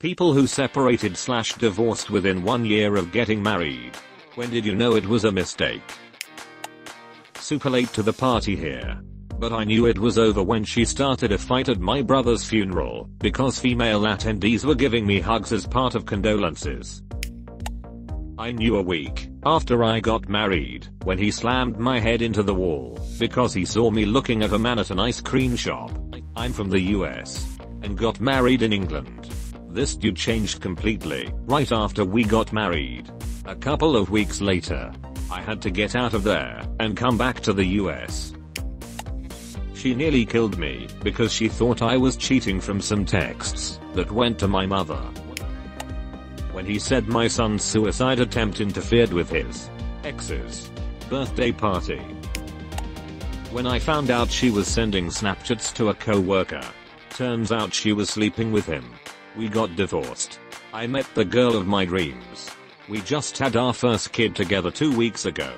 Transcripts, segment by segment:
People who separated/divorced within 1 year of getting married. When did you know it was a mistake? Super late to the party here. But I knew it was over when she started a fight at my brother's funeral because female attendees were giving me hugs as part of condolences. I knew a week after I got married when he slammed my head into the wall because he saw me looking at a man at an ice cream shop. I'm from the US and got married in England. This dude changed completely right after we got married. A couple of weeks later, I had to get out of there and come back to the US. She nearly killed me because she thought I was cheating from some texts that went to my mother. When he said my son's suicide attempt interfered with his ex's birthday party. When I found out she was sending Snapchats to a co-worker, turns out she was sleeping with him. We got divorced. I met the girl of my dreams. We just had our first kid together 2 weeks ago.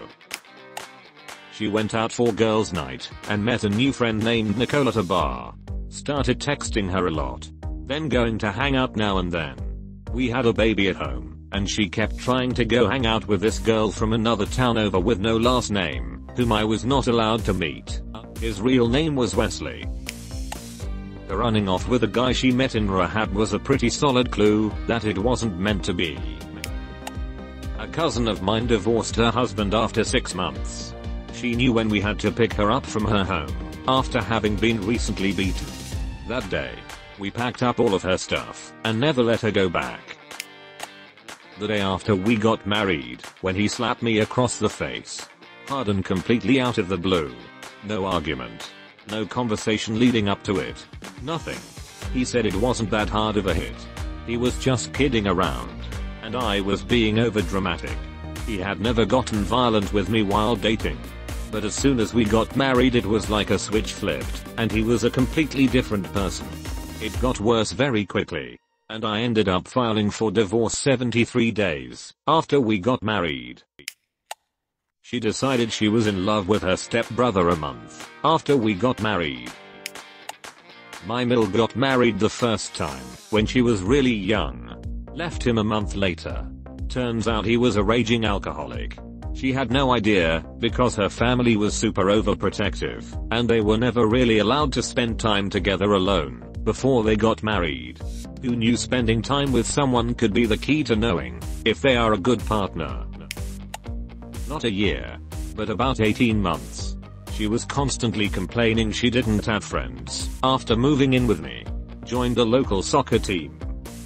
She went out for girls' night and met a new friend named Nicole at a bar. Started texting her a lot. Then going to hang out now and then. We had a baby at home, and she kept trying to go hang out with this girl from another town over with no last name, whom I was not allowed to meet. His real name was Wesley. Her running off with a guy she met in rehab was a pretty solid clue that it wasn't meant to be. A cousin of mine divorced her husband after 6 months. She knew when we had to pick her up from her home after having been recently beaten. That day, we packed up all of her stuff and never let her go back. The day after we got married, when he slapped me across the face, hard and completely out of the blue. No argument. No conversation leading up to it. Nothing. He said it wasn't that hard of a hit. He was just kidding around. And I was being overdramatic. He had never gotten violent with me while dating. But as soon as we got married it was like a switch flipped, and he was a completely different person. It got worse very quickly. And I ended up filing for divorce 73 days after we got married. She decided she was in love with her stepbrother a month after we got married. My middle got married the first time when she was really young. Left him a month later. Turns out he was a raging alcoholic. She had no idea because her family was super overprotective and they were never really allowed to spend time together alone before they got married. Who knew spending time with someone could be the key to knowing if they are a good partner? Not a year, but about 18 months. She was constantly complaining she didn't have friends after moving in with me. Joined the local soccer team.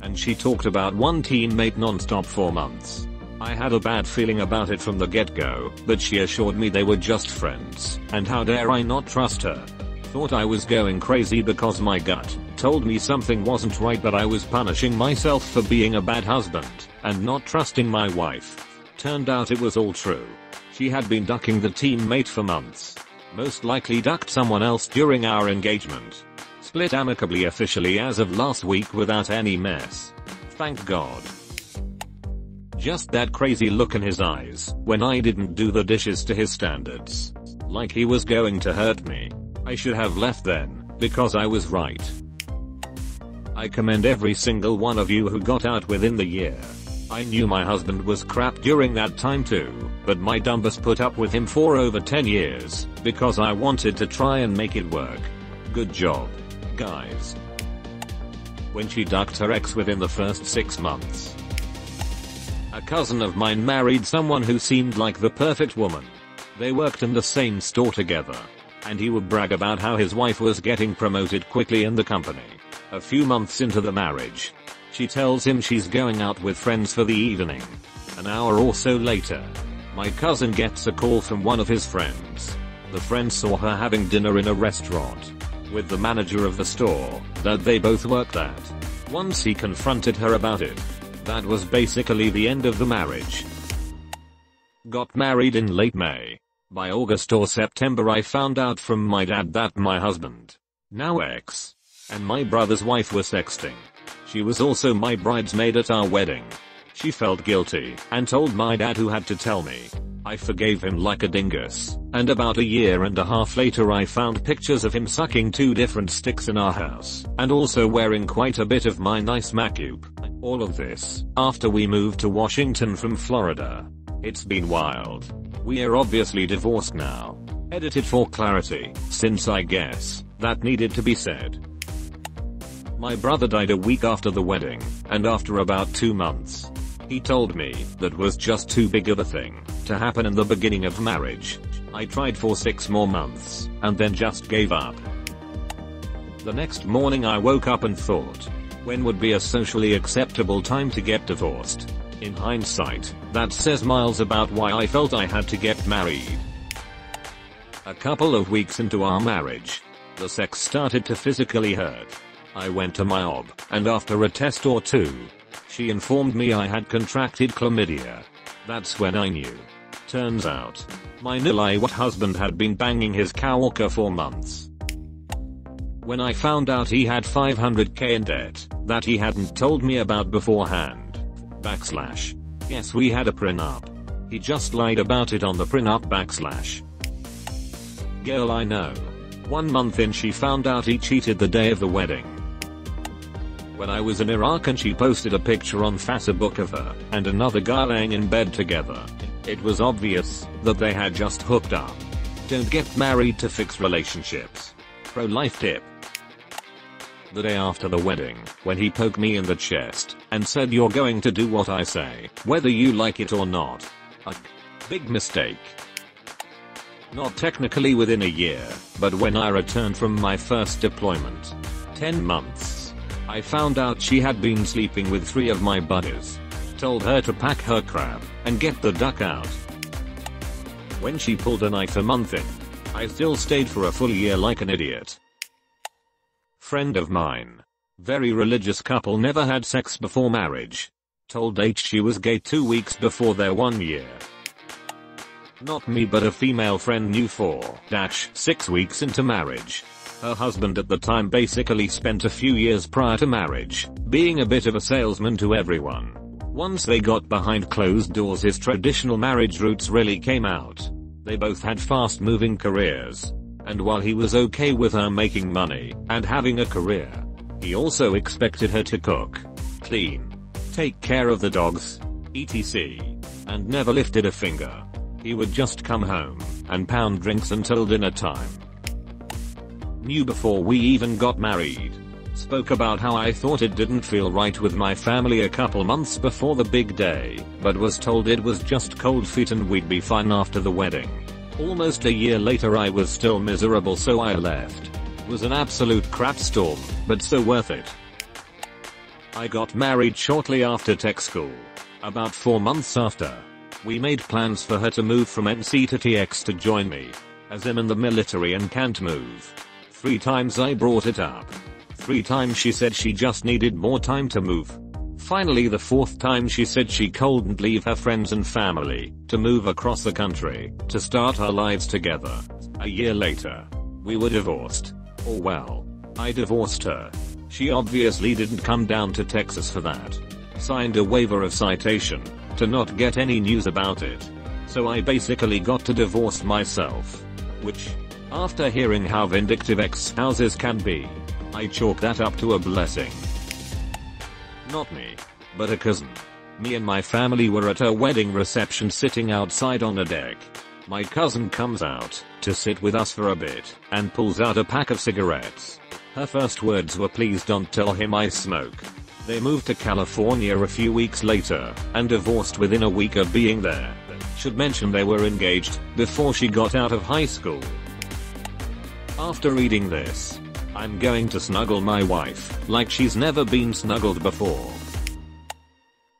And she talked about one teammate non-stop for months. I had a bad feeling about it from the get-go, but she assured me they were just friends, and how dare I not trust her. Thought I was going crazy because my gut told me something wasn't right, but I was punishing myself for being a bad husband and not trusting my wife. Turned out it was all true. She had been ducking the teammate for months. Most likely ducked someone else during our engagement. Split amicably officially as of last week without any mess. Thank God. Just that crazy look in his eyes when I didn't do the dishes to his standards. Like he was going to hurt me. I should have left then, because I was right. I commend every single one of you who got out within the year. I knew my husband was crap during that time too, but my dumbass put up with him for over 10 years, because I wanted to try and make it work. Good job, guys. When she ducked her ex within the first 6 months. A cousin of mine married someone who seemed like the perfect woman. They worked in the same store together. And he would brag about how his wife was getting promoted quickly in the company. A few months into the marriage, she tells him she's going out with friends for the evening. An hour or so later, my cousin gets a call from one of his friends. The friend saw her having dinner in a restaurant with the manager of the store that they both worked at. Once he confronted her about it, that was basically the end of the marriage. Got married in late May. By August or September I found out from my dad that my husband, now ex, and my brother's wife were sexting. She was also my bridesmaid at our wedding. She felt guilty and told my dad, who had to tell me. I forgave him like a dingus, and about a year and a half later I found pictures of him sucking 2 different sticks in our house, and also wearing quite a bit of my nice makeup. All of this, after we moved to Washington from Florida. It's been wild. We're obviously divorced now. Edited for clarity, since I guess that needed to be said. My brother died a week after the wedding, and after about 2 months. He told me that was just too big of a thing to happen in the beginning of marriage. I tried for 6 more months, and then just gave up. The next morning I woke up and thought, when would be a socially acceptable time to get divorced? In hindsight, that says miles about why I felt I had to get married. A couple of weeks into our marriage, the sex started to physically hurt. I went to my OB, and after a test or two, she informed me I had contracted chlamydia. That's when I knew. Turns out, my newlywed husband had been banging his coworker for months. When I found out he had $500K in debt that he hadn't told me about beforehand. / Yes, we had a prenup. He just lied about it on the prenup / Girl, I know. 1 month in she found out he cheated the day of the wedding. When I was in Iraq and she posted a picture on Facebook of her and another guy laying in bed together. It was obvious that they had just hooked up. Don't get married to fix relationships. Pro-life tip. The day after the wedding, when he poked me in the chest and said, "You're going to do what I say, whether you like it or not." A big mistake. Not technically within a year, but when I returned from my first deployment. 10 months. I found out she had been sleeping with 3 of my buddies. Told her to pack her crap and get the duck out. When she pulled a knife a month in, I still stayed for a full year like an idiot. Friend of mine. Very religious couple, never had sex before marriage. Told H she was gay 2 weeks before their 1 year. Not me, but a female friend knew 4-6 weeks into marriage. Her husband at the time basically spent a few years prior to marriage being a bit of a salesman to everyone. Once they got behind closed doors, his traditional marriage roots really came out. They both had fast moving careers. And while he was okay with her making money and having a career, he also expected her to cook, clean, take care of the dogs, etc. and never lifted a finger. He would just come home and pound drinks until dinner time. Knew before we even got married. Spoke about how I thought it didn't feel right with my family a couple months before the big day, but was told it was just cold feet and we'd be fine after the wedding. Almost a year later I was still miserable, so I left. Was an absolute crap storm, but so worth it. I got married shortly after tech school. About 4 months after. We made plans for her to move from NC to TX to join me, as I'm in the military and can't move. 3 times I brought it up. 3 times she said she just needed more time to move. Finally, the 4th time she said she couldn't leave her friends and family to move across the country to start our lives together. A year later, we were divorced. Or well, I divorced her. She obviously didn't come down to Texas for that. Signed a waiver of citation to not get any news about it. So I basically got to divorce myself. Which, after hearing how vindictive ex-spouses can be, I chalk that up to a blessing. Not me, but a cousin. Me and my family were at her wedding reception sitting outside on a deck. My cousin comes out to sit with us for a bit and pulls out a pack of cigarettes. Her first words were, "Please don't tell him I smoke." They moved to California a few weeks later and divorced within a week of being there. Should mention they were engaged before she got out of high school. After reading this, I'm going to snuggle my wife like she's never been snuggled before.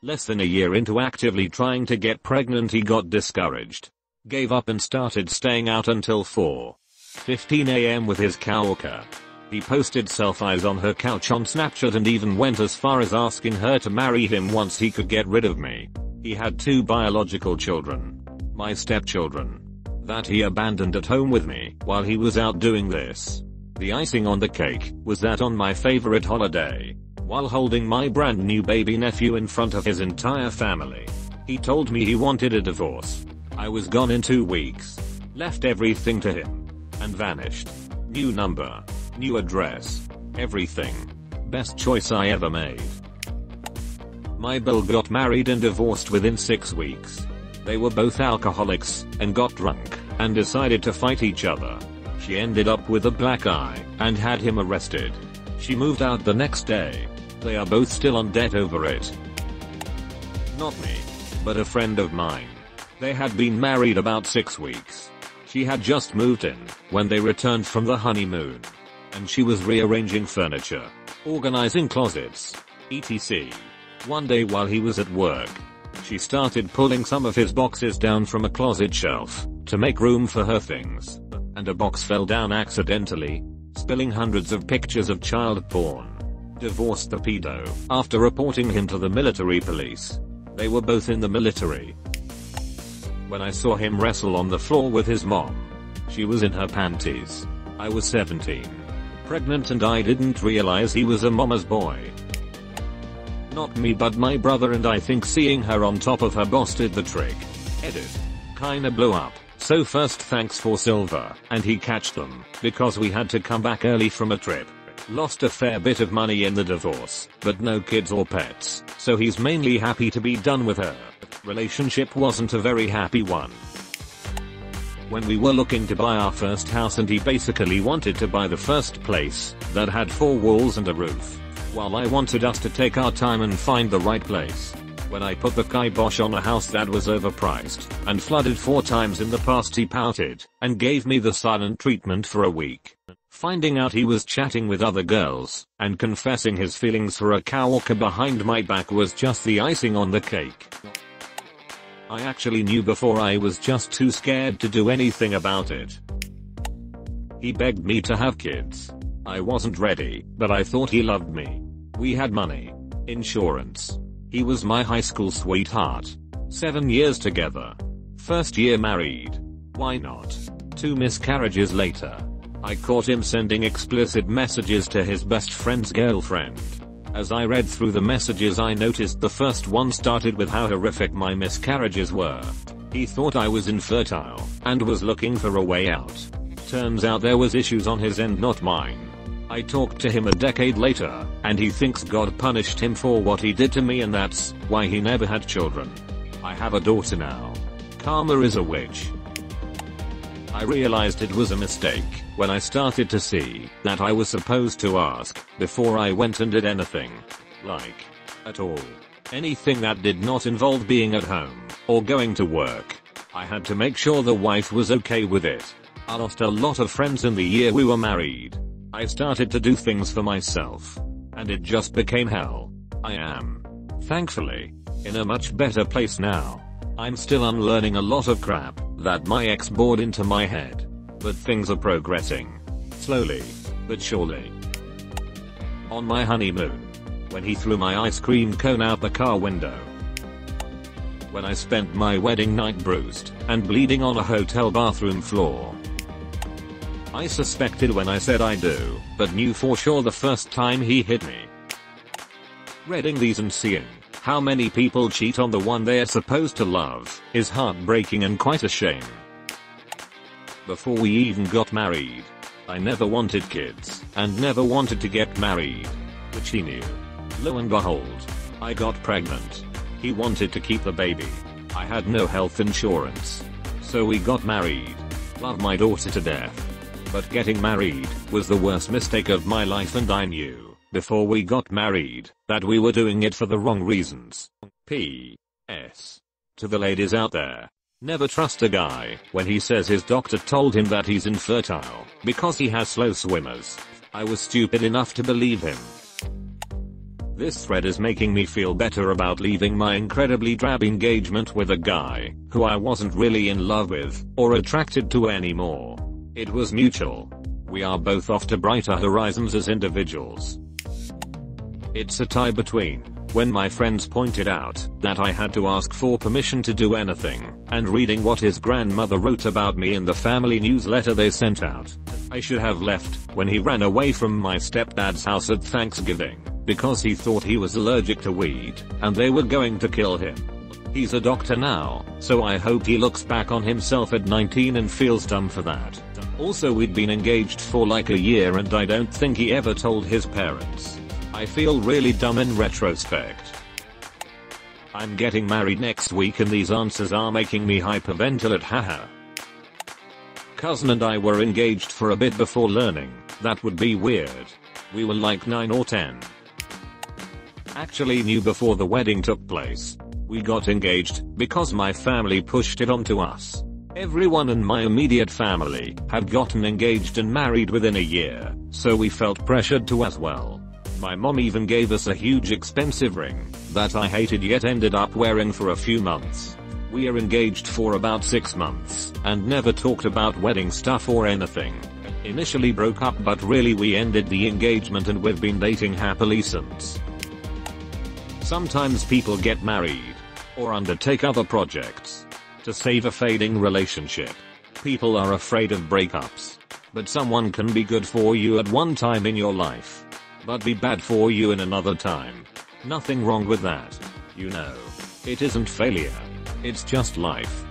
Less than a year into actively trying to get pregnant, he got discouraged. Gave up and started staying out until 4:15 a.m. with his coworker. He posted selfies on her couch on Snapchat and even went as far as asking her to marry him once he could get rid of me. He had 2 biological children. My stepchildren. That he abandoned at home with me while he was out doing this. The icing on the cake was that on my favorite holiday, while holding my brand new baby nephew in front of his entire family, he told me he wanted a divorce. I was gone in 2 weeks. Left everything to him. And vanished. New number. New address. Everything. Best choice I ever made. My Bill got married and divorced within 6 weeks. They were both alcoholics and got drunk and decided to fight each other. She ended up with a black eye and had him arrested. She moved out the next day. They are both still on debt over it. Not me, but a friend of mine. They had been married about 6 weeks. She had just moved in when they returned from the honeymoon. And she was rearranging furniture, organizing closets, etc. One day while he was at work, she started pulling some of his boxes down from a closet shelf to make room for her things. And a box fell down accidentally, spilling hundreds of pictures of child porn. Divorced the pedo after reporting him to the military police. They were both in the military. When I saw him wrestle on the floor with his mom, she was in her panties. I was 17. Pregnant, and I didn't realize he was a mama's boy. Not me, but my brother, and I think seeing her on top of her boss did the trick. Edit. Kinda blew up. So first thanks for Silver and he catched them because we had to come back early from a trip. Lost a fair bit of money in the divorce, but no kids or pets, so he's mainly happy to be done with her. Relationship wasn't a very happy one. When we were looking to buy our first house, and he basically wanted to buy the first place that had 4 walls and a roof, while I wanted us to take our time and find the right place. When I put the kibosh on a house that was overpriced and flooded 4 times in the past, he pouted and gave me the silent treatment for a week. Finding out he was chatting with other girls and confessing his feelings for a coworker behind my back was just the icing on the cake. I actually knew before, I was just too scared to do anything about it. He begged me to have kids. I wasn't ready, but I thought he loved me. We had money, insurance. He was my high school sweetheart. 7 years together. First year married. Why not? 2 miscarriages later, I caught him sending explicit messages to his best friend's girlfriend. As I read through the messages, I noticed the first one started with how horrific my miscarriages were. He thought I was infertile and was looking for a way out. Turns out there was issues on his end, not mine. I talked to him a decade later, and he thinks God punished him for what he did to me, and that's why he never had children. I have a daughter now. Karma is a witch. I realized it was a mistake when I started to see that I was supposed to ask before I went and did anything. Like, at all. Anything that did not involve being at home or going to work. I had to make sure the wife was okay with it. I lost a lot of friends in the year we were married. I started to do things for myself, and it just became hell. I am, thankfully, in a much better place now. I'm still unlearning a lot of crap that my ex bored into my head, but things are progressing. Slowly, but surely. On my honeymoon, when he threw my ice cream cone out the car window. When I spent my wedding night bruised and bleeding on a hotel bathroom floor. I suspected when I said I do, but knew for sure the first time he hit me. Reading these and seeing how many people cheat on the one they are supposed to love is heartbreaking and quite a shame. Before we even got married, I never wanted kids and never wanted to get married, which he knew. Lo and behold, I got pregnant. He wanted to keep the baby. I had no health insurance, so we got married. Love my daughter to death. But getting married was the worst mistake of my life, and I knew before we got married that we were doing it for the wrong reasons. P.S. To the ladies out there, never trust a guy when he says his doctor told him that he's infertile because he has slow swimmers. I was stupid enough to believe him. This thread is making me feel better about leaving my incredibly drab engagement with a guy who I wasn't really in love with or attracted to anymore. It was mutual. We are both off to brighter horizons as individuals. It's a tie between when my friends pointed out that I had to ask for permission to do anything, and reading what his grandmother wrote about me in the family newsletter they sent out. I should have left when he ran away from my stepdad's house at Thanksgiving because he thought he was allergic to weed and they were going to kill him. He's a doctor now, so I hope he looks back on himself at 19 and feels dumb for that. Also, we'd been engaged for like a year and I don't think he ever told his parents. I feel really dumb in retrospect. I'm getting married next week and these answers are making me hyperventilate, haha. Cousin and I were engaged for a bit before learning that would be weird. We were like 9 or 10. Actually knew before the wedding took place. We got engaged because my family pushed it onto us. Everyone in my immediate family had gotten engaged and married within a year, so we felt pressured to as well. My mom even gave us a huge expensive ring that I hated yet ended up wearing for a few months. We are engaged for about 6 months and never talked about wedding stuff or anything. Initially broke up but really we ended the engagement and we've been dating happily since. Sometimes people get married or undertake other projects to save a fading relationship. People are afraid of breakups. But someone can be good for you at one time in your life, but be bad for you in another time. Nothing wrong with that. You know, it isn't failure. It's just life.